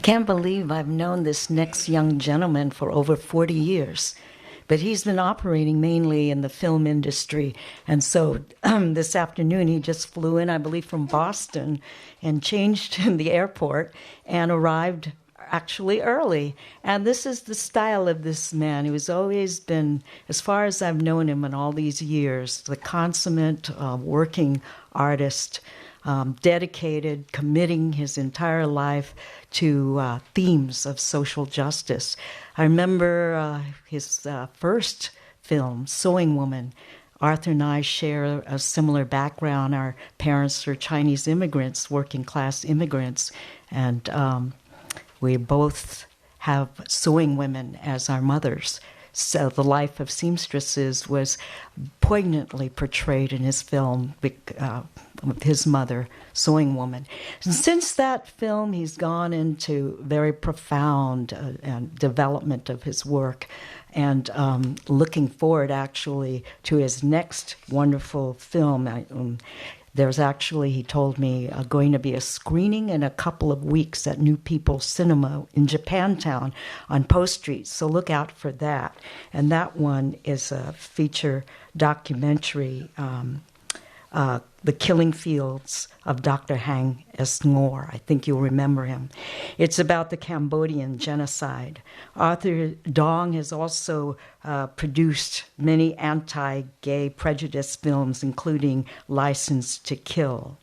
can't believe I've known this next young gentleman for over 40 years. But he's been operating mainly in the film industry. And so this afternoon he just flew in, I believe, from Boston and changed in the airport and arrived actually early. And this is the style of this man. He has always been, as far as I've known him in all these years, the consummate working artist, dedicated, committing his entire life to themes of social justice. I remember his first film, Sewing Woman. Arthur and I share a similar background. Our parents are Chinese immigrants, working class immigrants, and we both have sewing women as our mothers. So the life of seamstresses was poignantly portrayed in his film with his mother, Sewing Woman. And since that film, he's gone into very profound development of his work, and looking forward actually to his next wonderful film. There's actually, he told me, going to be a screening in a couple of weeks at New People Cinema in Japantown on Post Street. So look out for that. And that one is a feature documentary, The Killing Fields of Dr. Hang S-Ngor. I think you'll remember him. It's about the Cambodian genocide. Arthur Dong has also produced many anti-gay prejudice films, including License to Kill.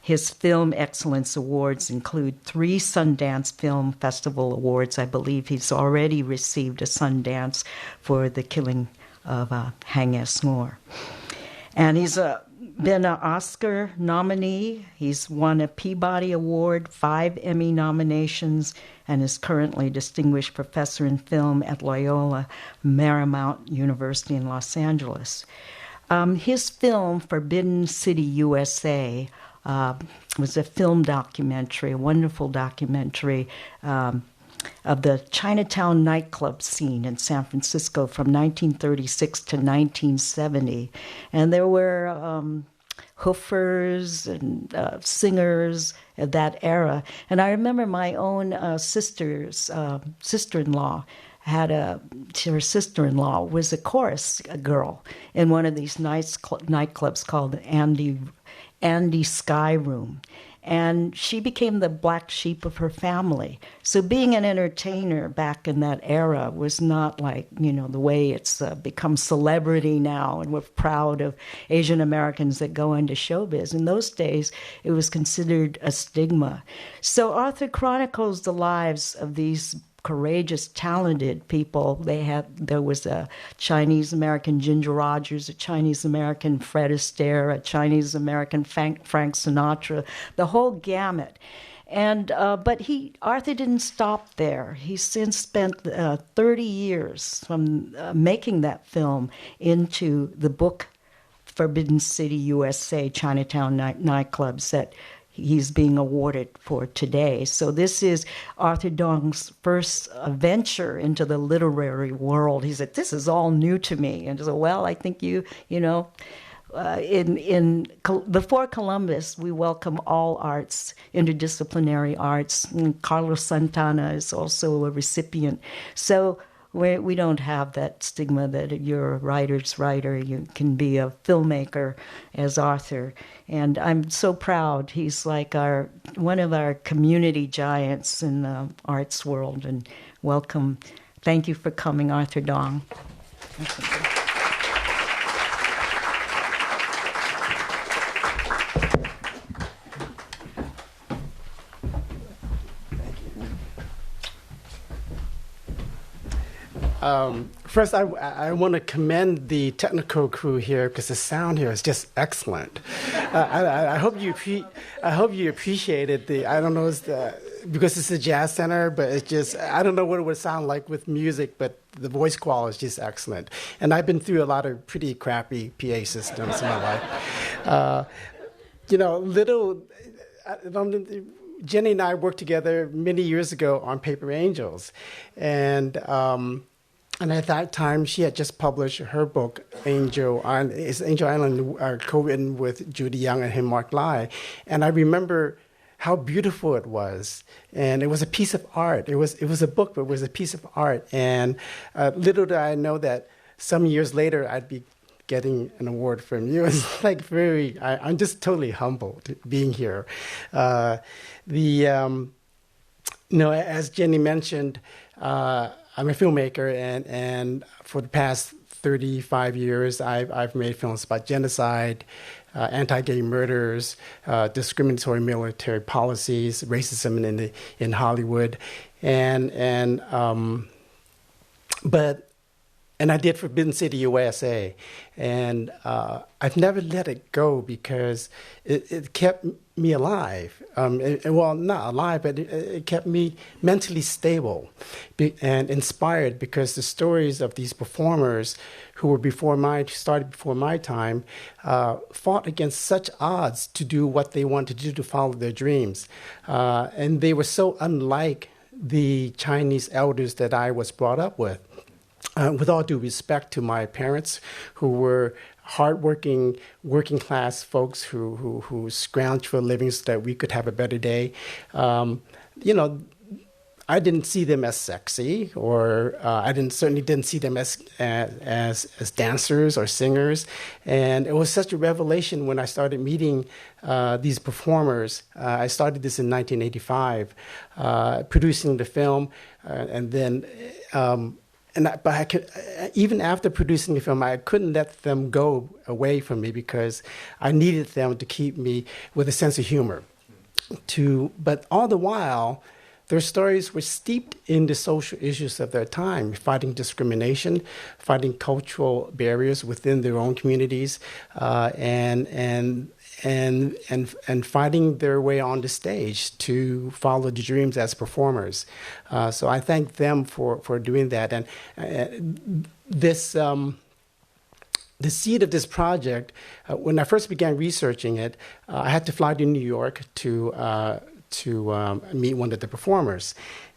His Film Excellence Awards include 3 Sundance Film Festival Awards. I believe he's already received a Sundance for The Killing of Hang S-Ngor. And he's been an Oscar nominee. He's won a Peabody Award, 5 Emmy nominations, and is currently Distinguished Professor in Film at Loyola Marymount University in Los Angeles. His film, Forbidden City, USA, was a film documentary, a wonderful documentary of the Chinatown nightclub scene in San Francisco from 1936 to 1970. And there were hoofers and singers of that era. And I remember my own sister-in-law her sister-in-law was a chorus girl in one of these nightclubs called Andy Sky Room. And she became the black sheep of her family. So being an entertainer back in that era was not like, the way it's become celebrity now, and we're proud of Asian Americans that go into showbiz. In those days, it was considered a stigma. So Arthur chronicles the lives of these courageous, talented people. There was a Chinese-American Ginger Rogers, a Chinese-American Fred Astaire, a Chinese-American Frank Sinatra, the whole gamut. And but Arthur didn't stop there. He's since spent 30 years from making that film into the book Forbidden City, USA, Chinatown Nightclubs that he's being awarded for today. So this is Arthur Dong's first venture into the literary world. He said, this is all new to me. And so, well, I think before Columbus, we welcome all arts, interdisciplinary arts. And Carlos Santana is also a recipient. So we don't have that stigma that you're a writer's writer. You can be a filmmaker as Arthur. And I'm so proud. He's like one of our community giants in the arts world. And welcome. Thank you for coming, Arthur Dong. First, I want to commend the technical crew here because the sound here is just excellent. I hope you appreciated the. I don't know because it's a jazz center, but it's just I don't know what it would sound like with music, but the voice quality is just excellent. And I've been through a lot of pretty crappy PA systems in my life. Jenny and I worked together many years ago on Paper Angels, and at that time, she had just published her book, Angel Island, co-written with Judy Young and him, Mark Lai. And I remember how beautiful it was, and it was a piece of art. It was a book, but it was a piece of art. And little did I know that some years later I'd be getting an award from you. It's like I'm just totally humbled being here. As Jenny mentioned, I'm a filmmaker, and for the past 35 years, I've made films about genocide, anti-gay murders, discriminatory military policies, racism in Hollywood, and I did Forbidden City, USA, and I've never let it go because it kept me alive. Well, not alive, but it kept me mentally stable and inspired, because the stories of these performers who were started before my time, fought against such odds to do what they wanted to do, to follow their dreams, and they were so unlike the Chinese elders that I was brought up with. With all due respect to my parents, who were hardworking, working class folks who scrounged for a living so that we could have a better day, I didn't see them as sexy, or I certainly didn't see them as dancers or singers. And it was such a revelation when I started meeting these performers. I started this in 1985, producing the film, and then. But I could, even after producing the film, I couldn't let them go away from me, because I needed them to keep me with a sense of humor. But all the while, their stories were steeped in the social issues of their time, fighting discrimination, fighting cultural barriers within their own communities, and fighting their way on the stage to follow the dreams as performers. So I thank them for doing that. And the seed of this project, when I first began researching it, I had to fly to New York to meet one of the performers.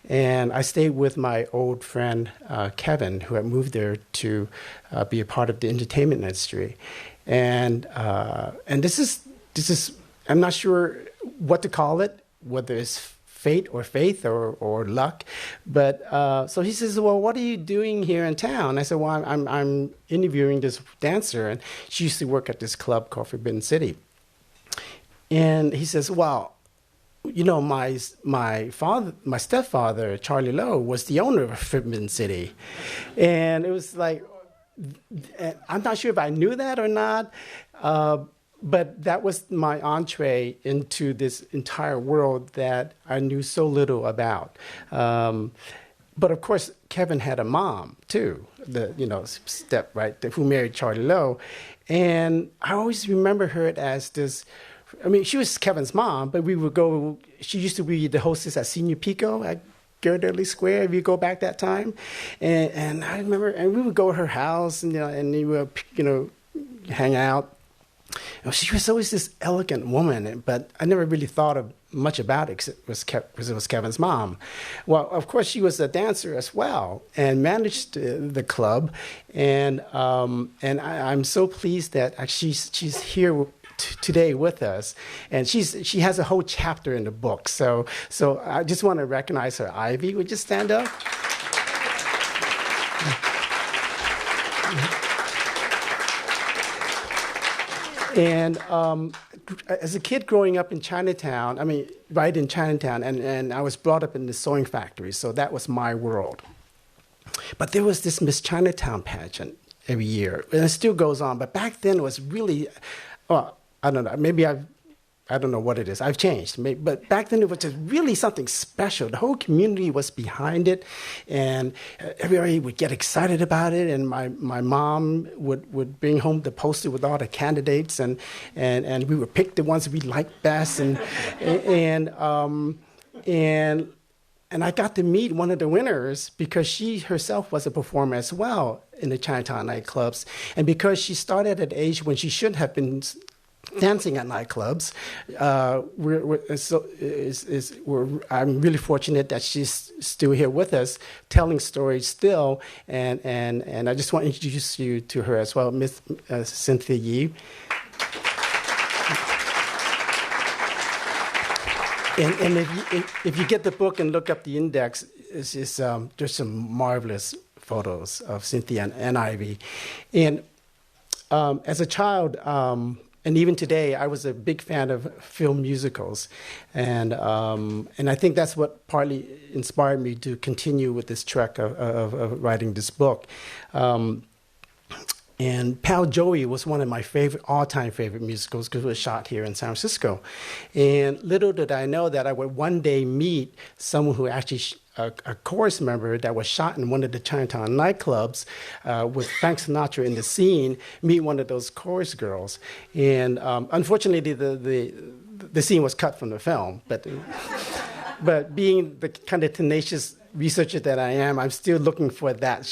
And I stayed with my old friend, Kevin, who had moved there to be a part of the entertainment industry. And this is, I'm not sure what to call it, whether it's fate or faith or luck. But so he says, well, what are you doing here in town? I said, well, I'm interviewing this dancer, and she used to work at this club called Forbidden City. And he says, well, my stepfather, Charlie Lowe, was the owner of Forbidden City. And it was like, I'm not sure if I knew that or not, but that was my entree into this entire world that I knew so little about. But of course, Kevin had a mom too, who married Charlie Lowe. And I always remember her as this, she was Kevin's mom, but she used to be the hostess at Senior Pico at Ghirardelli Square, if you go back that time. And I remember, and we would go to her house, and we would, hang out. She was always this elegant woman, but I never really thought much about it because it was Kevin's mom. Well, of course, she was a dancer as well and managed the club. And I'm so pleased that she's here today with us, and she has a whole chapter in the book. So I just want to recognize her. Ivy, would you stand up? And as a kid growing up in Chinatown, right in Chinatown, and I was brought up in the sewing factory, so that was my world. But there was this Miss Chinatown pageant every year, and it still goes on. But back then it was really, I don't know, maybe I don't know what it is. I've changed. But back then it was just really something special. The whole community was behind it, and everybody would get excited about it. And my mom would bring home the poster with all the candidates, and we would pick the ones we liked best. And I got to meet one of the winners because she herself was a performer as well in the Chinatown nightclubs. And because she started at an age when she should have been dancing at nightclubs, I'm really fortunate that she's still here with us, telling stories still. And I just want to introduce you to her as well, Miss Cynthia Yi. And if you get the book and look up the index, there's some marvelous photos of Cynthia and Ivy. And as a child, and even today, I was a big fan of film musicals. And I think that's what partly inspired me to continue with this trek of writing this book. And Pal Joey was one of my all-time favorite musicals because it was shot here in San Francisco. And little did I know that I would one day meet someone who actually, a chorus member that was shot in one of the Chinatown nightclubs with Frank Sinatra in the scene, meet one of those chorus girls. And unfortunately, the scene was cut from the film. But being the kind of tenacious researcher that I am, I'm still looking for that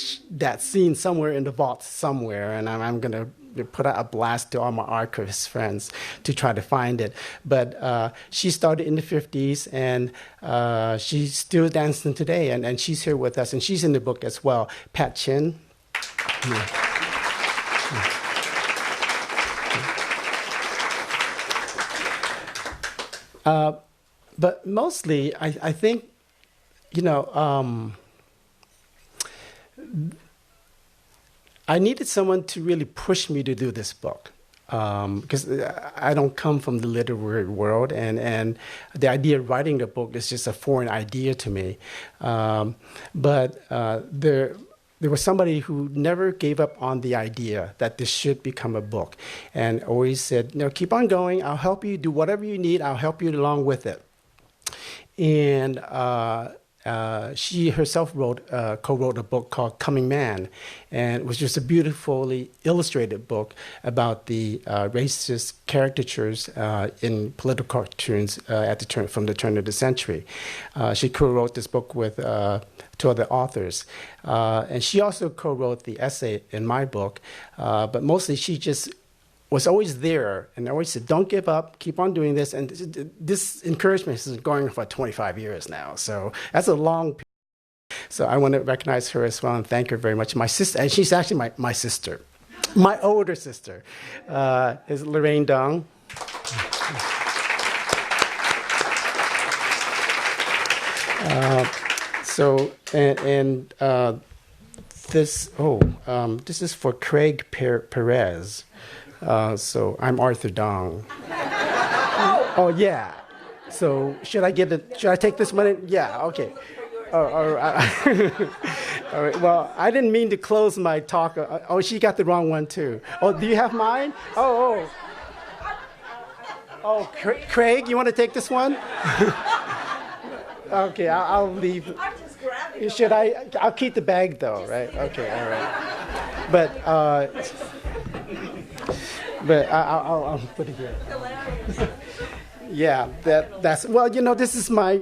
scene somewhere in the vault somewhere, and I'm going to put out a blast to all my archivist friends to try to find it. But she started in the 50s, and she's still dancing today, and she's here with us, and she's in the book as well. Pat Chin. But mostly, I think, I needed someone to really push me to do this book, because I don't come from the literary world, and the idea of writing the book is just a foreign idea to me. But there was somebody who never gave up on the idea that this should become a book, and always said, keep on going, I'll help you, do whatever you need, I'll help you along with it. And she herself co-wrote a book called Coming Man, and it was just a beautifully illustrated book about the racist caricatures in political cartoons from the turn of the century. She co-wrote this book with two other authors, and she also co-wrote the essay in my book, but mostly she just was always there and always said, don't give up, keep on doing this. And this encouragement has been going for 25 years now. So that's a long period. So I want to recognize her as well and thank her very much. My sister, and she's actually my sister. My older sister is Lorraine Dong. This is for Craig Perez. So I'm Arthur Dong. Oh yeah. So should I take this money? Yeah. Okay. All right. Well, I didn't mean to close my talk. Oh, she got the wrong one too. Oh, do you have mine? Oh. Craig, you want to take this one? Okay, I'll leave. I'm just grabbing. Should I? I'll keep the bag though, right? Okay. All right. But I'll put it here. Yeah, that's well. This is my.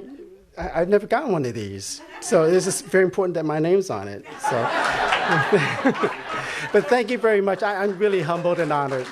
I've never gotten one of these, so this is very important that my name's on it. So, but thank you very much. I'm really humbled and honored.